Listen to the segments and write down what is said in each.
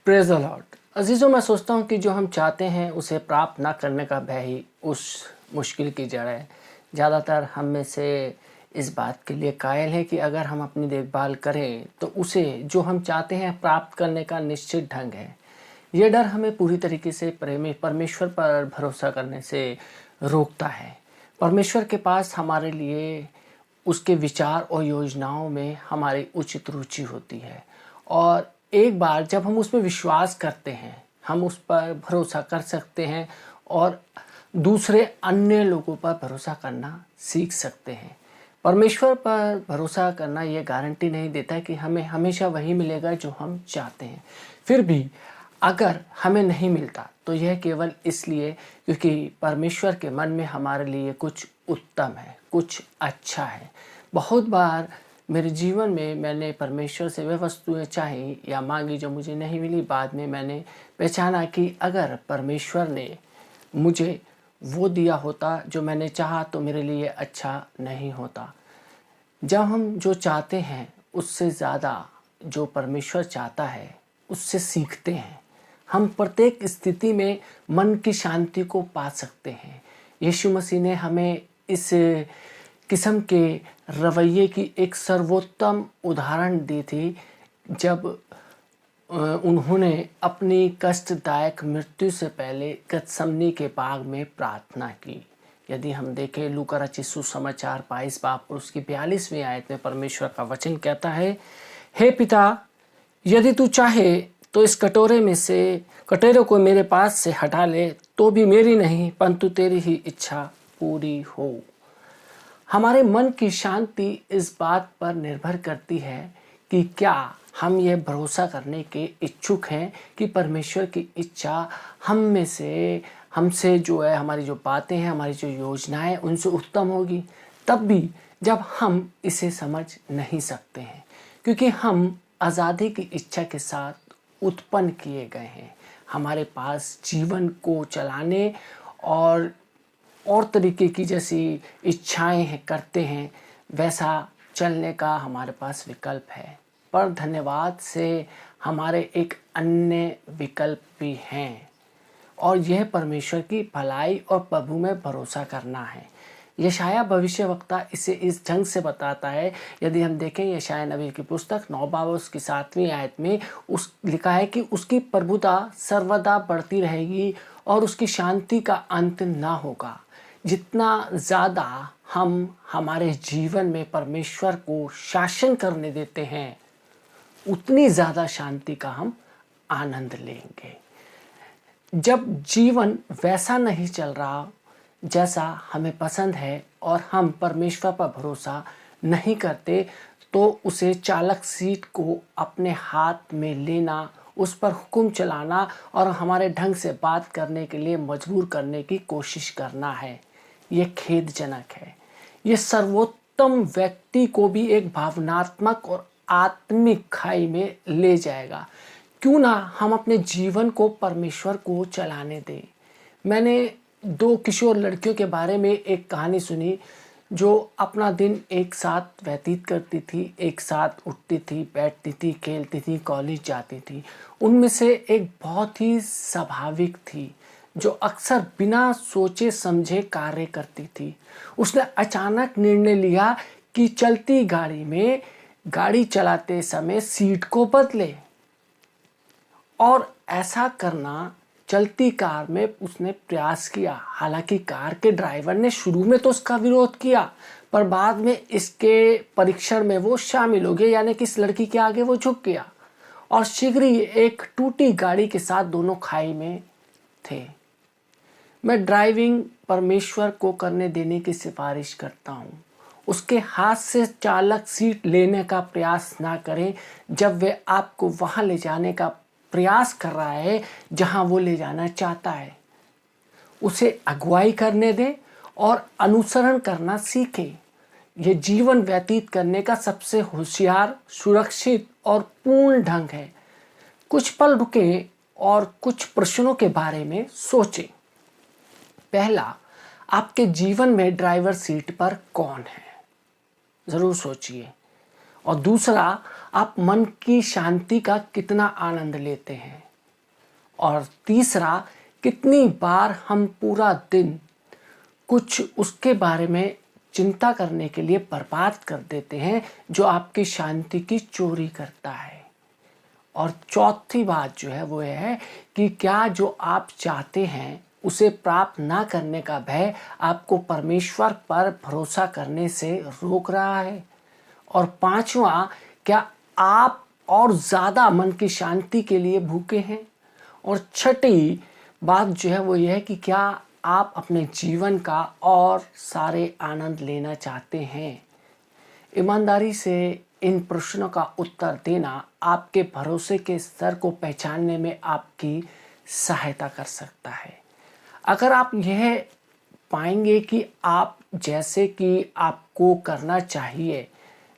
Praise the Lord. अज़ीज़ों, मैं सोचता हूँ कि जो हम चाहते हैं उसे प्राप्त ना करने का भय ही उस मुश्किल की जड़ है। ज़्यादातर हम में से इस बात के लिए कायल है कि अगर हम अपनी देखभाल करें तो उसे जो हम चाहते हैं प्राप्त करने का निश्चित ढंग है। ये डर हमें पूरी तरीके से परमेश्वर पर भरोसा करने से रोकता है। परमेश्वर के पास हमारे लिए उसके विचार और योजनाओं में हमारी उचित रुचि होती है, और एक बार जब हम उसमें विश्वास करते हैं, हम उस पर भरोसा कर सकते हैं और दूसरे अन्य लोगों पर भरोसा करना सीख सकते हैं। परमेश्वर पर भरोसा करना ये गारंटी नहीं देता कि हमें हमेशा वही मिलेगा जो हम चाहते हैं। फिर भी अगर हमें नहीं मिलता तो यह केवल इसलिए क्योंकि परमेश्वर के मन में हमारे लिए कुछ उत्तम है, कुछ अच्छा है। बहुत बार मेरे जीवन में मैंने परमेश्वर से वह वस्तुएं चाही या मांगी जो मुझे नहीं मिली। बाद में मैंने पहचाना कि अगर परमेश्वर ने मुझे वो दिया होता जो मैंने चाहा तो मेरे लिए अच्छा नहीं होता। जब हम जो चाहते हैं उससे ज़्यादा जो परमेश्वर चाहता है उससे सीखते हैं, हम प्रत्येक स्थिति में मन की शांति को पा सकते हैं। यीशु मसीह ने हमें इस किस्म के रवैये की एक सर्वोत्तम उदाहरण दी थी जब उन्होंने अपनी कष्टदायक मृत्यु से पहले गतसमनी के बाग में प्रार्थना की। यदि हम देखें लूका रचित सुसमाचार 22 बाब और उसकी 42वीं आयत में परमेश्वर का वचन कहता है, हे पिता, यदि तू चाहे तो इस कटोरे को मेरे पास से हटा ले, तो भी मेरी नहीं परंतु तेरी ही इच्छा पूरी हो। हमारे मन की शांति इस बात पर निर्भर करती है कि क्या हम ये भरोसा करने के इच्छुक हैं कि परमेश्वर की इच्छा हमसे जो है, हमारी जो बातें हैं, हमारी जो योजनाएं उनसे उत्तम होगी। तब भी जब हम इसे समझ नहीं सकते हैं, क्योंकि हम आज़ादी की इच्छा के साथ उत्पन्न किए गए हैं। हमारे पास जीवन को चलाने और तरीके की जैसी इच्छाएं हैं करते हैं वैसा चलने का हमारे पास विकल्प है। पर धन्यवाद से हमारे एक अन्य विकल्प भी हैं, और यह परमेश्वर की भलाई और प्रभु में भरोसा करना है। यशाया भविष्यवक्ता इसे इस ढंग से बताता है। यदि हम देखें यशाया नबी की पुस्तक 9 बाब उसकी 7वीं आयत में लिखा है कि उसकी प्रभुता सर्वदा बढ़ती रहेगी और उसकी शांति का अंत ना होगा। जितना ज़्यादा हम हमारे जीवन में परमेश्वर को शासन करने देते हैं, उतनी ज़्यादा शांति का हम आनंद लेंगे। जब जीवन वैसा नहीं चल रहा जैसा हमें पसंद है और हम परमेश्वर पर भरोसा नहीं करते, तो उसे चालक सीट को अपने हाथ में लेना, उस पर हुक्म चलाना और हमारे ढंग से बात करने के लिए मजबूर करने की कोशिश करना है। ये खेदजनक है। ये सर्वोत्तम व्यक्ति को भी एक भावनात्मक और आत्मिक खाई में ले जाएगा। क्यों ना हम अपने जीवन को परमेश्वर को चलाने दें। मैंने 2 किशोर लड़कियों के बारे में एक कहानी सुनी जो अपना दिन एक साथ व्यतीत करती थी, एक साथ उठती थी, बैठती थी, खेलती थी, कॉलेज जाती थी। उनमें से एक बहुत ही स्वाभाविक थी जो अक्सर बिना सोचे समझे कार्य करती थी। उसने अचानक निर्णय लिया कि चलती गाड़ी में गाड़ी चलाते समय सीट को बदले, और ऐसा करना चलती कार में उसने प्रयास किया। हालांकि कार के ड्राइवर ने शुरू में तो उसका विरोध किया, पर बाद में इसके परीक्षण में वो शामिल हो गया, यानी कि इस लड़की के आगे वो झुक गया, और शीघ्र ही एक टूटी गाड़ी के साथ दोनों खाई में थे। मैं ड्राइविंग परमेश्वर को करने देने की सिफारिश करता हूँ। उसके हाथ से चालक सीट लेने का प्रयास ना करें जब वे आपको वहाँ ले जाने का प्रयास कर रहा है जहाँ वो ले जाना चाहता है। उसे अगुवाई करने दें और अनुसरण करना सीखें। ये जीवन व्यतीत करने का सबसे होशियार, सुरक्षित और पूर्ण ढंग है। कुछ पल रुकें और कुछ प्रश्नों के बारे में सोचें। पहला, आपके जीवन में ड्राइवर सीट पर कौन है? ज़रूर सोचिए। और दूसरा, आप मन की शांति का कितना आनंद लेते हैं? और तीसरा, कितनी बार हम पूरा दिन कुछ उसके बारे में चिंता करने के लिए बर्बाद कर देते हैं जो आपकी शांति की चोरी करता है। और चौथी बात जो है वो है कि क्या जो आप चाहते हैं उसे प्राप्त ना करने का भय आपको परमेश्वर पर भरोसा करने से रोक रहा है। और पांचवा, क्या आप और ज़्यादा मन की शांति के लिए भूखे हैं। और छठी बात जो है वो यह है कि क्या आप अपने जीवन का और सारे आनंद लेना चाहते हैं। ईमानदारी से इन प्रश्नों का उत्तर देना आपके भरोसे के स्तर को पहचानने में आपकी सहायता कर सकता है। अगर आप यह पाएंगे कि आप जैसे कि आपको करना चाहिए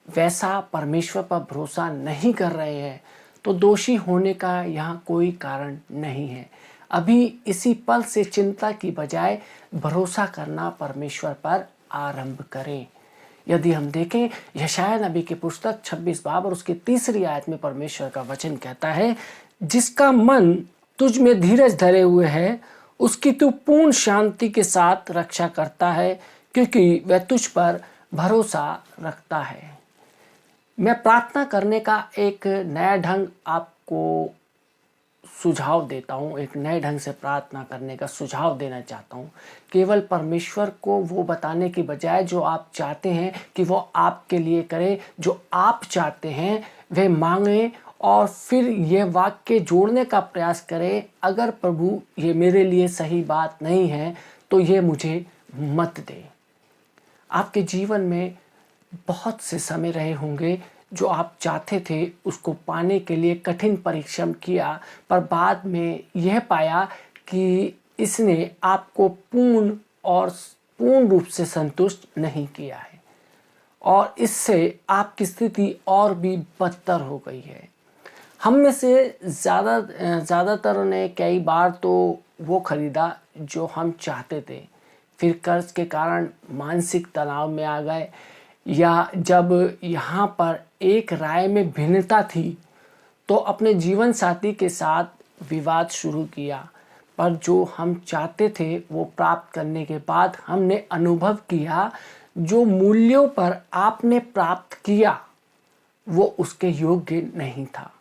वैसा परमेश्वर पर भरोसा नहीं कर रहे हैं, तो दोषी होने का यहाँ कोई कारण नहीं है। अभी इसी पल से चिंता की बजाय भरोसा करना परमेश्वर पर आरंभ करें। यदि हम देखें यशायाह नबी की पुस्तक 26 बाब और उसकी 3री आयत में परमेश्वर का वचन कहता है, जिसका मन तुझ में धीरज धरे हुए है उसकी तू पूर्ण शांति के साथ रक्षा करता है, क्योंकि वह तुझ पर भरोसा रखता है। मैं प्रार्थना करने का एक नया ढंग आपको सुझाव देता हूँ, एक नए ढंग से प्रार्थना करने का सुझाव देना चाहता हूँ। केवल परमेश्वर को वो बताने की बजाय जो आप चाहते हैं कि वो आपके लिए करे, जो आप चाहते हैं वे मांगें और फिर ये वाक्य जोड़ने का प्रयास करें, अगर प्रभु ये मेरे लिए सही बात नहीं है तो ये मुझे मत दे। आपके जीवन में बहुत से समय रहे होंगे जो आप चाहते थे उसको पाने के लिए कठिन परिश्रम किया, पर बाद में यह पाया कि इसने आपको पूर्ण रूप से संतुष्ट नहीं किया है और इससे आपकी स्थिति और भी बदतर हो गई है। हम में से ज़्यादातर ने कई बार तो वो खरीदा जो हम चाहते थे, फिर कर्ज के कारण मानसिक तनाव में आ गए, या जब यहाँ पर एक राय में भिन्नता थी तो अपने जीवन साथी के साथ विवाद शुरू किया, पर जो हम चाहते थे वो प्राप्त करने के बाद हमने अनुभव किया जो मूल्यों पर आपने प्राप्त किया वो उसके योग्य नहीं था।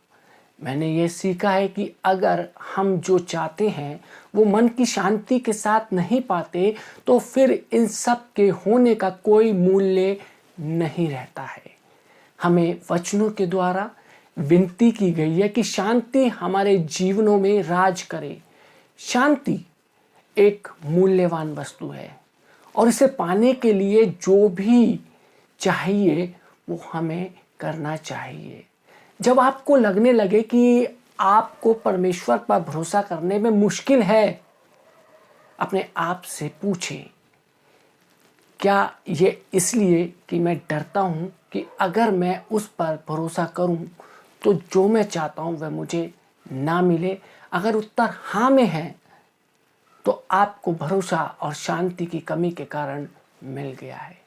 मैंने ये सीखा है कि अगर हम जो चाहते हैं वो मन की शांति के साथ नहीं पाते तो फिर इन सब के होने का कोई मूल्य नहीं रहता है। हमें वचनों के द्वारा विनती की गई है कि शांति हमारे जीवनों में राज करे। शांति एक मूल्यवान वस्तु है और इसे पाने के लिए जो भी चाहिए वो हमें करना चाहिए। जब आपको लगने लगे कि आपको परमेश्वर पर भरोसा करने में मुश्किल है, अपने आप से पूछें, क्या ये इसलिए कि मैं डरता हूँ कि अगर मैं उस पर भरोसा करूँ तो जो मैं चाहता हूँ वह मुझे ना मिले? अगर उत्तर हाँ में है तो आपको भरोसा और शांति की कमी के कारण मिल गया है।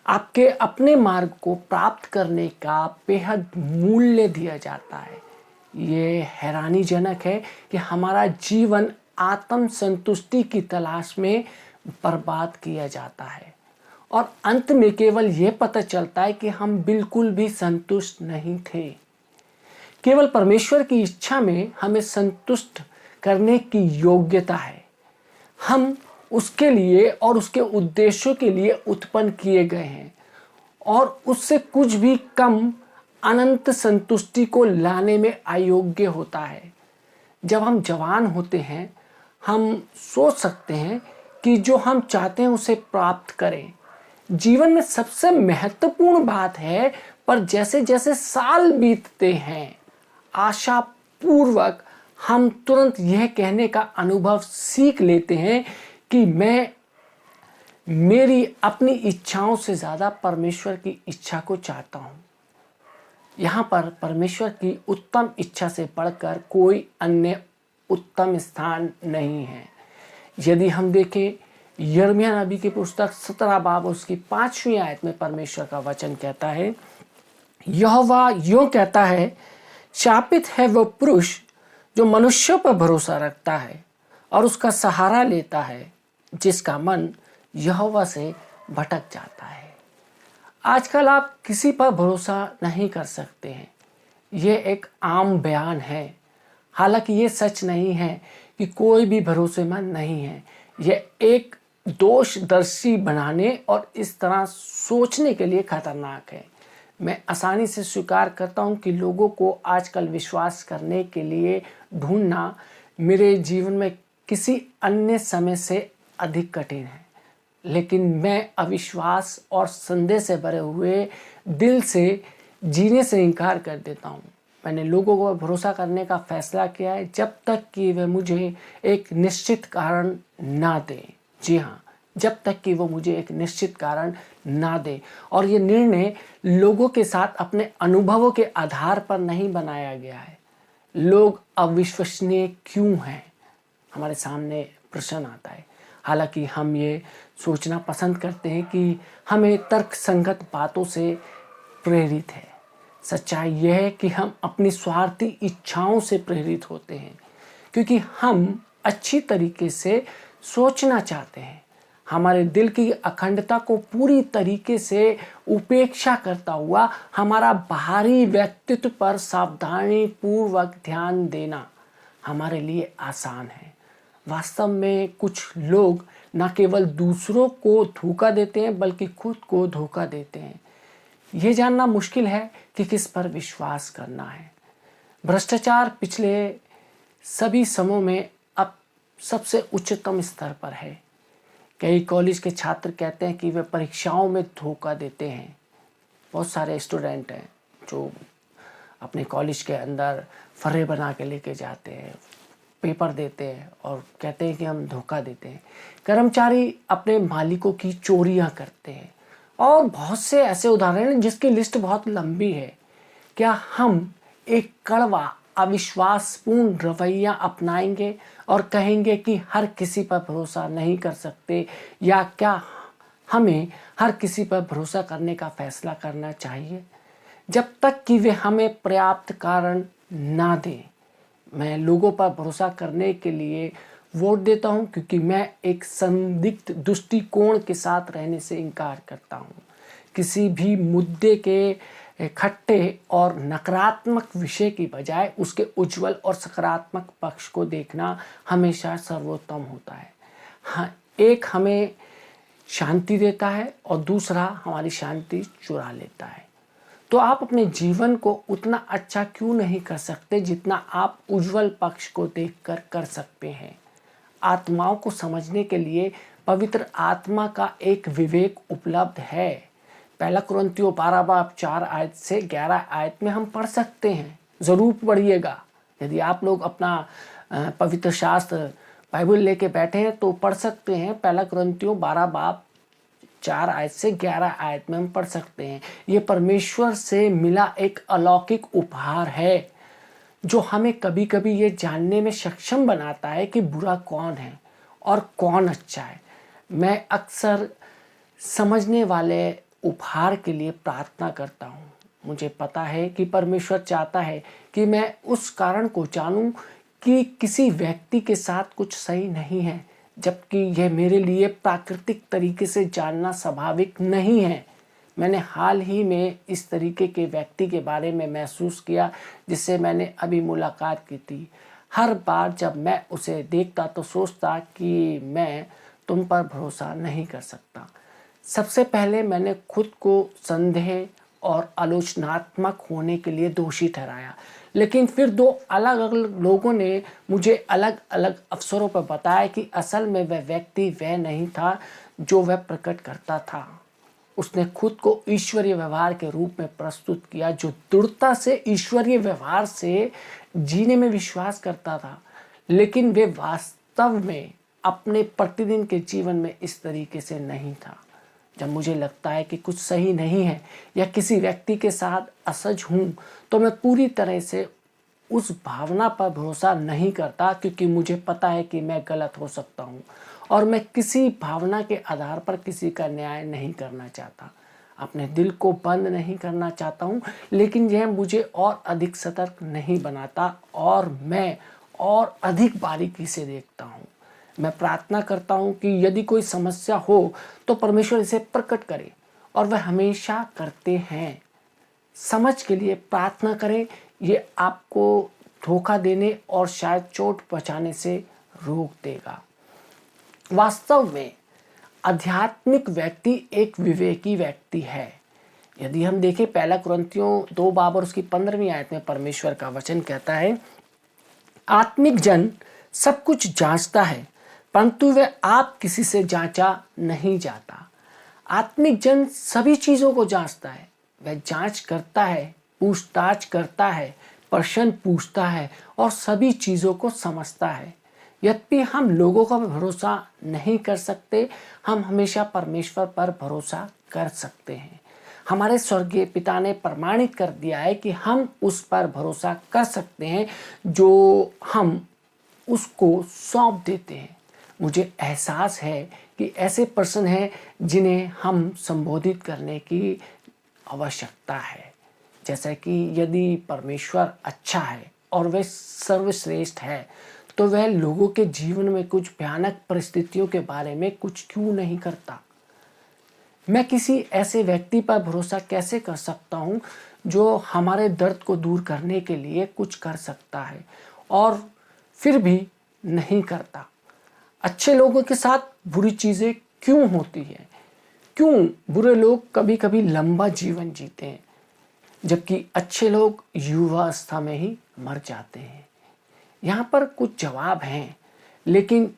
आपके अपने मार्ग को प्राप्त करने का बेहद मूल्य दिया जाता है। ये हैरानीजनक है कि हमारा जीवन आत्म संतुष्टि की तलाश में बर्बाद किया जाता है और अंत में केवल ये पता चलता है कि हम बिल्कुल भी संतुष्ट नहीं थे। केवल परमेश्वर की इच्छा में हमें संतुष्ट करने की योग्यता है। हम उसके लिए और उसके उद्देश्यों के लिए उत्पन्न किए गए हैं और उससे कुछ भी कम अनंत संतुष्टि को लाने में अयोग्य होता है। जब हम जवान होते हैं हम सोच सकते हैं कि जो हम चाहते हैं उसे प्राप्त करें। जीवन में सबसे महत्वपूर्ण बात है, पर जैसे जैसे साल बीतते हैं आशा पूर्वक हम तुरंत यह कहने का अनुभव सीख लेते हैं कि मैं मेरी अपनी इच्छाओं से ज़्यादा परमेश्वर की इच्छा को चाहता हूँ। यहाँ पर परमेश्वर की उत्तम इच्छा से बढ़कर कोई अन्य उत्तम स्थान नहीं है। यदि हम देखें यिर्मयाह नबी की पुस्तक 17 बाब उसकी 5वीं आयत में परमेश्वर का वचन कहता है, यहोवा यूं कहता है, शापित है वह पुरुष जो मनुष्यों पर भरोसा रखता है और उसका सहारा लेता है, जिसका मन यहोवा से भटक जाता है। आजकल आप किसी पर भरोसा नहीं कर सकते हैं, ये एक आम बयान है। हालांकि ये सच नहीं है कि कोई भी भरोसेमंद नहीं है। यह एक दोषदर्शी बनाने और इस तरह सोचने के लिए खतरनाक है। मैं आसानी से स्वीकार करता हूँ कि लोगों को आजकल विश्वास करने के लिए ढूंढना मेरे जीवन में किसी अन्य समय से अधिक कठिन है। लेकिन मैं अविश्वास और संदेह से भरे हुए दिल से जीने से इनकार कर देता हूँ। मैंने लोगों को भरोसा करने का फैसला किया है जब तक कि वे मुझे एक निश्चित कारण ना दें। जी हाँ, जब तक कि वो मुझे एक निश्चित कारण ना दे। और ये निर्णय लोगों के साथ अपने अनुभवों के आधार पर नहीं बनाया गया है। लोग अविश्वसनीय क्यों हैं, हमारे सामने प्रश्न आता है। हालांकि हम ये सोचना पसंद करते हैं कि हमें तर्कसंगत बातों से प्रेरित है। सच्चाई यह है कि हम अपनी स्वार्थी इच्छाओं से प्रेरित होते हैं, क्योंकि हम अच्छी तरीके से सोचना चाहते हैं। हमारे दिल की अखंडता को पूरी तरीके से उपेक्षा करता हुआ हमारा बाहरी व्यक्तित्व पर सावधानी पूर्वक ध्यान देना हमारे लिए आसान है। वास्तव में कुछ लोग न केवल दूसरों को धोखा देते हैं बल्कि खुद को धोखा देते हैं। ये जानना मुश्किल है कि किस पर विश्वास करना है। भ्रष्टाचार पिछले सभी समयों में अब सबसे उच्चतम स्तर पर है। कई कॉलेज के छात्र कहते हैं कि वे परीक्षाओं में धोखा देते हैं। बहुत सारे स्टूडेंट हैं जो अपने कॉलेज के अंदर फर्रे बना के लेके जाते हैं, पेपर देते हैं और कहते हैं कि हम धोखा देते हैं। कर्मचारी अपने मालिकों की चोरियां करते हैं और बहुत से ऐसे उदाहरण हैं जिसकी लिस्ट बहुत लंबी है। क्या हम एक कड़वा अविश्वासपूर्ण रवैया अपनाएंगे और कहेंगे कि हर किसी पर भरोसा नहीं कर सकते, या क्या हमें हर किसी पर भरोसा करने का फैसला करना चाहिए जब तक कि वे हमें पर्याप्त कारण ना दें? मैं लोगों पर भरोसा करने के लिए वोट देता हूं क्योंकि मैं एक संदिग्ध दृष्टिकोण के साथ रहने से इनकार करता हूं। किसी भी मुद्दे के खट्टे और नकारात्मक विषय की बजाय उसके उज्जवल और सकारात्मक पक्ष को देखना हमेशा सर्वोत्तम होता है। हाँ, एक हमें शांति देता है और दूसरा हमारी शांति चुरा लेता है। तो आप अपने जीवन को उतना अच्छा क्यों नहीं कर सकते जितना आप उज्जवल पक्ष को देखकर कर सकते हैं? आत्माओं को समझने के लिए पवित्र आत्मा का एक विवेक उपलब्ध है। पहला कुरिन्थियों 12:4 से 11 में हम पढ़ सकते हैं। ज़रूर पढ़िएगा। यदि आप लोग अपना पवित्र शास्त्र बाइबल लेके बैठे हैं तो पढ़ सकते हैं। पहला कुरिन्थियों 12:4 से 11 में हम पढ़ सकते हैं। ये परमेश्वर से मिला एक अलौकिक उपहार है जो हमें कभी कभी ये जानने में सक्षम बनाता है कि बुरा कौन है और कौन अच्छा है। मैं अक्सर समझने वाले उपहार के लिए प्रार्थना करता हूँ। मुझे पता है कि परमेश्वर चाहता है कि मैं उस कारण को जानूं कि किसी व्यक्ति के साथ कुछ सही नहीं है, जबकि यह मेरे लिए प्राकृतिक तरीके से जानना स्वाभाविक नहीं है। मैंने हाल ही में इस तरीके के व्यक्ति के बारे में महसूस किया जिससे मैंने अभी मुलाकात की थी। हर बार जब मैं उसे देखता तो सोचता कि मैं तुम पर भरोसा नहीं कर सकता। सबसे पहले मैंने खुद को संदेह और आलोचनात्मक होने के लिए दोषी ठहराया, लेकिन फिर दो अलग अलग लोगों ने मुझे अलग अलग अवसरों पर बताया कि असल में वह व्यक्ति वह नहीं था जो वह प्रकट करता था। उसने खुद को ईश्वरीय व्यवहार के रूप में प्रस्तुत किया, जो दृढ़ता से ईश्वरीय व्यवहार से जीने में विश्वास करता था, लेकिन वे वास्तव में अपने प्रतिदिन के जीवन में इस तरीके से नहीं था। जब मुझे लगता है कि कुछ सही नहीं है या किसी व्यक्ति के साथ असहज हूँ तो मैं पूरी तरह से उस भावना पर भरोसा नहीं करता, क्योंकि मुझे पता है कि मैं गलत हो सकता हूँ और मैं किसी भावना के आधार पर किसी का न्याय नहीं करना चाहता। अपने दिल को बंद नहीं करना चाहता हूँ, लेकिन यह मुझे और अधिक सतर्क नहीं बनाता और मैं और अधिक बारीकी से देखता हूँ। मैं प्रार्थना करता हूँ कि यदि कोई समस्या हो तो परमेश्वर इसे प्रकट करे, और वह हमेशा करते हैं। समझ के लिए प्रार्थना करें, ये आपको धोखा देने और शायद चोट पहुँचाने से रोक देगा। वास्तव में आध्यात्मिक व्यक्ति एक विवेकी व्यक्ति है। यदि हम देखें पहला कुरिन्थियों 2 बाब और उसकी 15वीं आयत में परमेश्वर का वचन कहता है, आत्मिक जन सब कुछ जांचता है, परंतु वह आप किसी से जांचा नहीं जाता। आत्मिक जन सभी चीज़ों को जांचता है, वह जांच करता है, पूछताछ करता है, प्रश्न पूछता है और सभी चीज़ों को समझता है। यद्यपि हम लोगों का भरोसा नहीं कर सकते, हम हमेशा परमेश्वर पर भरोसा कर सकते हैं। हमारे स्वर्गीय पिता ने प्रमाणित कर दिया है कि हम उस पर भरोसा कर सकते हैं जो हम उसको सौंप देते हैं। मुझे एहसास है कि ऐसे पर्सन हैं जिन्हें हम संबोधित करने की आवश्यकता है। जैसा कि यदि परमेश्वर अच्छा है और वह सर्वश्रेष्ठ है, तो वह लोगों के जीवन में कुछ भयानक परिस्थितियों के बारे में कुछ क्यों नहीं करता। मैं किसी ऐसे व्यक्ति पर भरोसा कैसे कर सकता हूँ जो हमारे दर्द को दूर करने के लिए कुछ कर सकता है और फिर भी नहीं करता। अच्छे लोगों के साथ बुरी चीज़ें क्यों होती हैं? क्यों बुरे लोग कभी कभी लंबा जीवन जीते हैं जबकि अच्छे लोग युवावस्था में ही मर जाते हैं? यहाँ पर कुछ जवाब हैं, लेकिन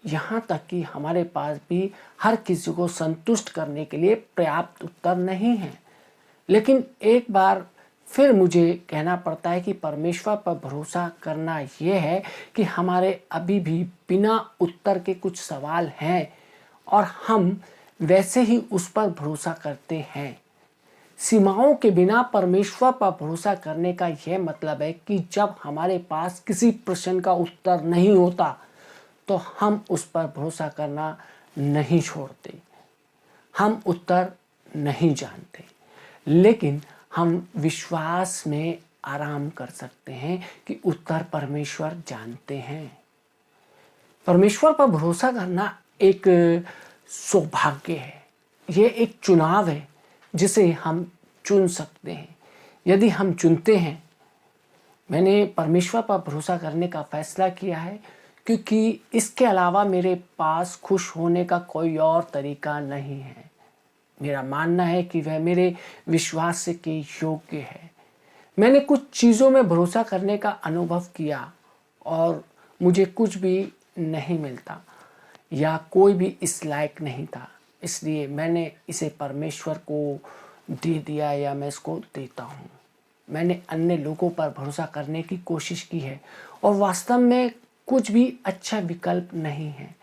यहाँ तक कि हमारे पास भी हर किसी को संतुष्ट करने के लिए पर्याप्त उत्तर नहीं है। लेकिन एक बार फिर मुझे कहना पड़ता है कि परमेश्वर पर भरोसा करना यह है कि हमारे अभी भी बिना उत्तर के कुछ सवाल हैं और हम वैसे ही उस पर भरोसा करते हैं। सीमाओं के बिना परमेश्वर पर भरोसा करने का यह मतलब है कि जब हमारे पास किसी प्रश्न का उत्तर नहीं होता तो हम उस पर भरोसा करना नहीं छोड़ते। हम उत्तर नहीं जानते, लेकिन हम विश्वास में आराम कर सकते हैं कि उत्तर परमेश्वर जानते हैं। परमेश्वर पर भरोसा करना एक सौभाग्य है, यह एक चुनाव है जिसे हम चुन सकते हैं। यदि हम चुनते हैं, मैंने परमेश्वर पर भरोसा करने का फैसला किया है क्योंकि इसके अलावा मेरे पास खुश होने का कोई और तरीका नहीं है। मेरा मानना है कि वह मेरे विश्वास के योग्य है। मैंने कुछ चीज़ों में भरोसा करने का अनुभव किया और मुझे कुछ भी नहीं मिलता या कोई भी इस लायक नहीं था, इसलिए मैंने इसे परमेश्वर को दे दिया या मैं इसको देता हूँ। मैंने अन्य लोगों पर भरोसा करने की कोशिश की है और वास्तव में कुछ भी अच्छा विकल्प नहीं है।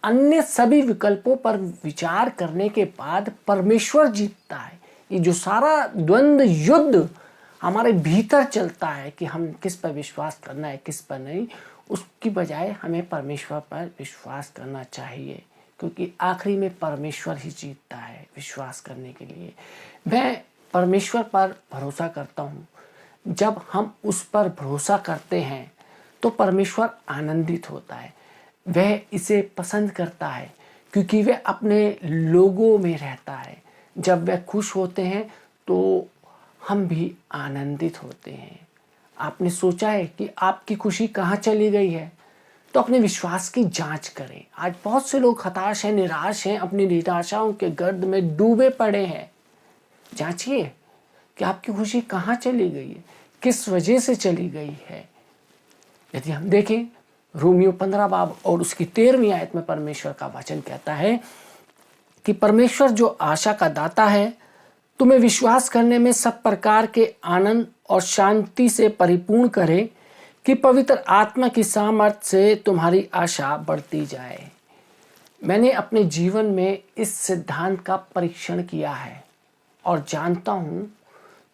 अन्य सभी विकल्पों पर विचार करने के बाद परमेश्वर जीतता है। ये जो सारा द्वंद्व युद्ध हमारे भीतर चलता है कि हम किस पर विश्वास करना है किस पर नहीं, उसकी बजाय हमें परमेश्वर पर विश्वास करना चाहिए, क्योंकि आखिरी में परमेश्वर ही जीतता है विश्वास करने के लिए। मैं परमेश्वर पर भरोसा करता हूँ। जब हम उस पर भरोसा करते हैं तो परमेश्वर आनंदित होता है, वह इसे पसंद करता है क्योंकि वह अपने लोगों में रहता है। जब वह खुश होते हैं तो हम भी आनंदित होते हैं। आपने सोचा है कि आपकी खुशी कहाँ चली गई है? तो अपने विश्वास की जांच करें। आज बहुत से लोग हताश हैं, निराश हैं, अपनी निराशाओं के गर्द में डूबे पड़े हैं। जांचिए कि आपकी खुशी कहाँ चली गई है, किस वजह से चली गई है। यदि हम देखें रोमियो 15 बाब और उसकी 13वीं आयत में परमेश्वर का वचन कहता है कि परमेश्वर जो आशा का दाता है तुम्हें विश्वास करने में सब प्रकार के आनंद और शांति से परिपूर्ण करे कि पवित्र आत्मा की सामर्थ्य से तुम्हारी आशा बढ़ती जाए। मैंने अपने जीवन में इस सिद्धांत का परीक्षण किया है और जानता हूँ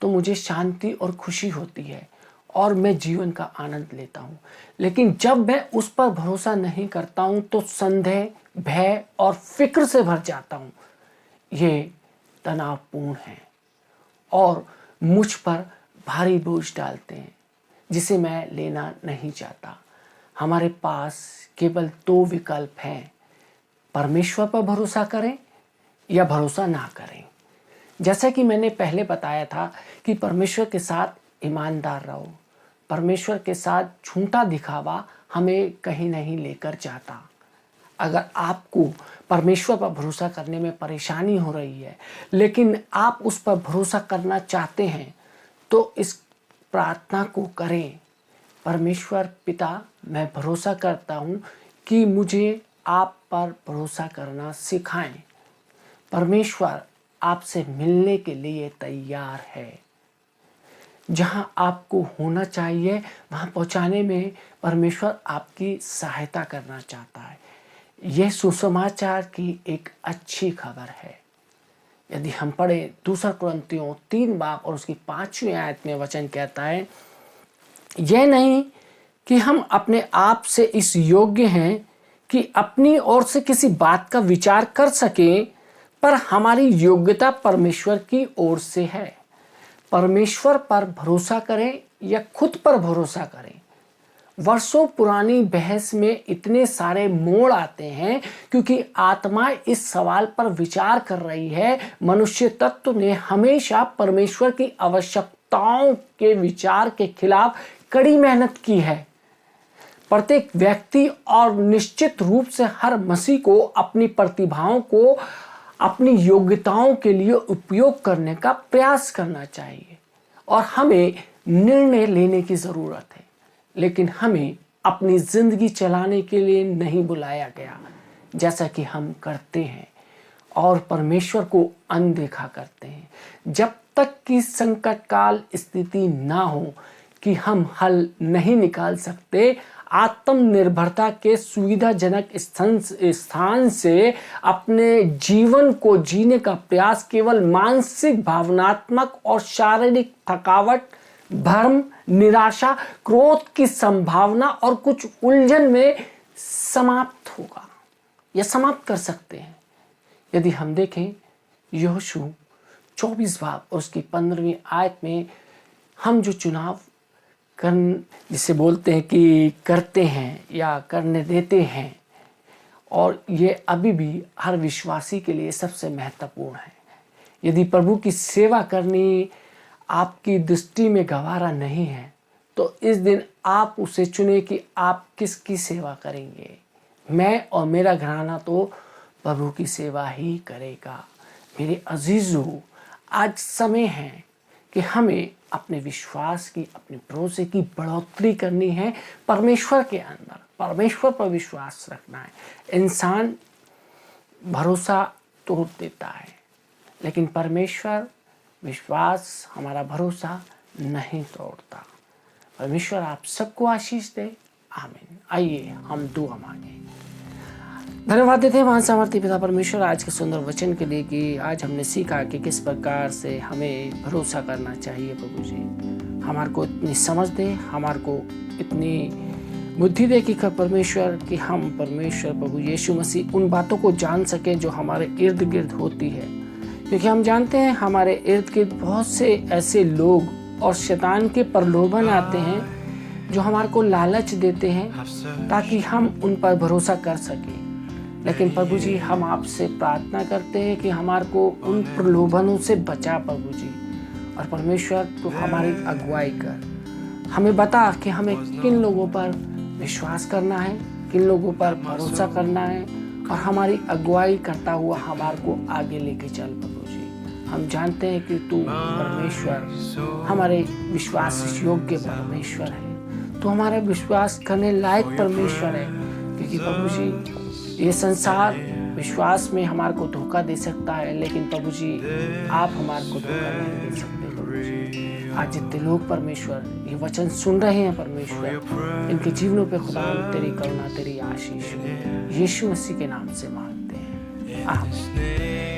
तो मुझे शांति और खुशी होती है और मैं जीवन का आनंद लेता हूँ। लेकिन जब मैं उस पर भरोसा नहीं करता हूँ तो संदेह, भय और फिक्र से भर जाता हूँ। ये तनावपूर्ण है और मुझ पर भारी बोझ डालते हैं जिसे मैं लेना नहीं चाहता। हमारे पास केवल दो विकल्प हैं, परमेश्वर पर भरोसा करें या भरोसा ना करें। जैसा कि मैंने पहले बताया था कि परमेश्वर के साथ ईमानदार रहो। परमेश्वर के साथ झूठा दिखावा हमें कहीं नहीं लेकर जाता। अगर आपको परमेश्वर पर भरोसा करने में परेशानी हो रही है, लेकिन आप उस पर भरोसा करना चाहते हैं, तो इस प्रार्थना को करें। परमेश्वर पिता, मैं भरोसा करता हूँ कि मुझे आप पर भरोसा करना सिखाएं। परमेश्वर आपसे मिलने के लिए तैयार है। जहाँ आपको होना चाहिए वहाँ पहुँचाने में परमेश्वर आपकी सहायता करना चाहता है। यह सुसमाचार की एक अच्छी खबर है। यदि हम पढ़ें 2 कुरिन्थियों 3 बाब और उसकी 5वीं आयत में वचन कहता है, यह नहीं कि हम अपने आप से इस योग्य हैं कि अपनी ओर से किसी बात का विचार कर सकें, पर हमारी योग्यता परमेश्वर की ओर से है। परमेश्वर पर भरोसा करें या खुद पर भरोसा करें। वर्षों पुरानी बहस में इतने सारे मोड़ आते हैं क्योंकि आत्मा इस सवाल पर विचार कर रही है। मनुष्य तत्व ने हमेशा परमेश्वर की आवश्यकताओं के विचार के खिलाफ कड़ी मेहनत की है। प्रत्येक व्यक्ति और निश्चित रूप से हर मसीह को अपनी प्रतिभाओं को अपनी योग्यताओं के लिए उपयोग करने का प्रयास करना चाहिए और हमें निर्णय लेने की ज़रूरत है। लेकिन हमें अपनी ज़िंदगी चलाने के लिए नहीं बुलाया गया, जैसा कि हम करते हैं और परमेश्वर को अनदेखा करते हैं। जब तक कि संकट काल स्थिति ना हो कि हम हल नहीं निकाल सकते, आत्मनिर्भरता के सुविधाजनक स्थान से अपने जीवन को जीने का प्रयास केवल मानसिक, भावनात्मक और शारीरिक थकावट, भ्रम, निराशा, क्रोध की संभावना और कुछ उलझन में समाप्त होगा या समाप्त कर सकते हैं। यदि हम देखें यहोशू 24 बाब और उसकी 15वीं आयत में, हम जो चुनाव जिसे बोलते हैं कि करते हैं या करने देते हैं, और ये अभी भी हर विश्वासी के लिए सबसे महत्वपूर्ण है। यदि प्रभु की सेवा करनी आपकी दृष्टि में गवारा नहीं है, तो इस दिन आप उसे चुने कि आप किसकी सेवा करेंगे। मैं और मेरा घराना तो प्रभु की सेवा ही करेगा। मेरे अजीजों, आज समय है कि हमें अपने विश्वास की, अपने भरोसे की बढ़ोतरी करनी है। परमेश्वर के अंदर परमेश्वर पर विश्वास रखना है। इंसान भरोसा तोड़ देता है, लेकिन परमेश्वर विश्वास, हमारा भरोसा नहीं तोड़ता। परमेश्वर आप सबको आशीष दे। आमीन। आइए हम दुआ मांगे। धन्यवाद देते हैं महान सामर्थी पिता परमेश्वर आज के सुंदर वचन के लिए कि आज हमने सीखा कि किस प्रकार से हमें भरोसा करना चाहिए। प्रभु जी, हमारे को इतनी समझ दे, हमारे को इतनी बुद्धि दे कि परमेश्वर कि हम परमेश्वर प्रभु यीशु मसीह उन बातों को जान सकें जो हमारे इर्द गिर्द होती है। क्योंकि हम जानते हैं हमारे इर्द गिर्द बहुत से ऐसे लोग और शैतान के प्रलोभन आते हैं जो हमारे को लालच देते हैं ताकि हम उन पर भरोसा कर सकें। लेकिन प्रभु जी, हम आपसे प्रार्थना करते हैं कि हमारे को उन प्रलोभनों से बचा प्रभु जी। और परमेश्वर तो हमारी अगुवाई कर, हमें बता कि हमें किन लोगों पर विश्वास करना है, किन लोगों पर भरोसा करना है, और हमारी अगुवाई करता हुआ हमारे को आगे लेके चल प्रभु जी। हम जानते हैं कि तू परमेश्वर हमारे विश्वास योग्य परमेश्वर है, तो हमारा विश्वास करने लायक परमेश्वर है। क्योंकि प्रभु जी, ये संसार विश्वास में हमारे को धोखा दे सकता है, लेकिन प्रभु जी आप हमारे को धोखा नहीं दे सकते। प्रभु जी, आज जितने लोग परमेश्वर ये वचन सुन रहे हैं परमेश्वर, इनके जीवनों पे खुदा तेरी करुणा, तेरी आशीष यीशु मसीह के नाम से मांगते हैं। आमीन।